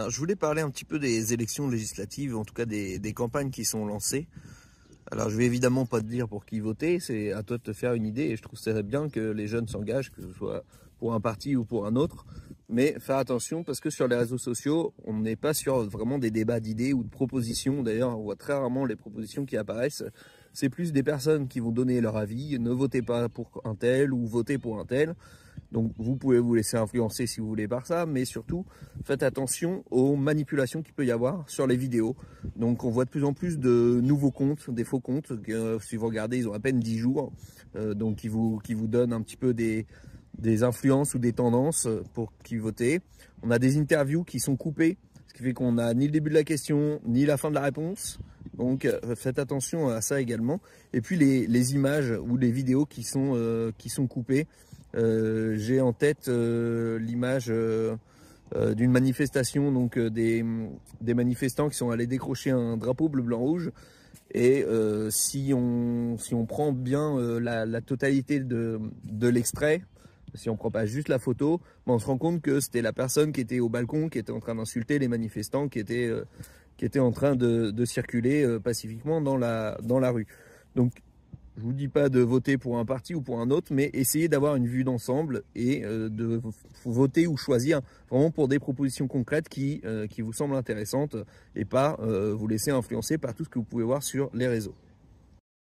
Alors, je voulais parler un petit peu des élections législatives, en tout cas des campagnes qui sont lancées. Alors, je vais évidemment pas te dire pour qui voter, c'est à toi de te faire une idée. Et je trouve ça bien que les jeunes s'engagent, que ce soit pour un parti ou pour un autre. Mais faire attention parce que sur les réseaux sociaux, on n'est pas sur vraiment des débats d'idées ou de propositions. D'ailleurs, on voit très rarement les propositions qui apparaissent. C'est plus des personnes qui vont donner leur avis. Ne votez pas pour un tel ou votez pour un tel. Donc vous pouvez vous laisser influencer si vous voulez par ça, mais surtout faites attention aux manipulations qu'il peut y avoir sur les vidéos. Donc on voit de plus en plus de nouveaux comptes, des faux comptes, si vous regardez ils ont à peine 10 jours, donc qui vous donnent un petit peu des influences ou des tendances pour qui voter. On a des interviews qui sont coupées, ce qui fait qu'on n'a ni le début de la question, ni la fin de la réponse. Donc faites attention à ça également. Et puis les images ou les vidéos qui sont coupées. J'ai en tête l'image d'une manifestation, donc des manifestants qui sont allés décrocher un drapeau bleu, blanc, rouge. Et si on prend bien la totalité de l'extrait, si on prend pas juste la photo, on se rend compte que c'était la personne qui était au balcon, qui était en train d'insulter les manifestants, qui étaient en train de circuler pacifiquement dans la rue. Donc je vous dis pas de voter pour un parti ou pour un autre, mais essayez d'avoir une vue d'ensemble et de voter ou choisir vraiment pour des propositions concrètes qui vous semblent intéressantes et pas vous laisser influencer par tout ce que vous pouvez voir sur les réseaux.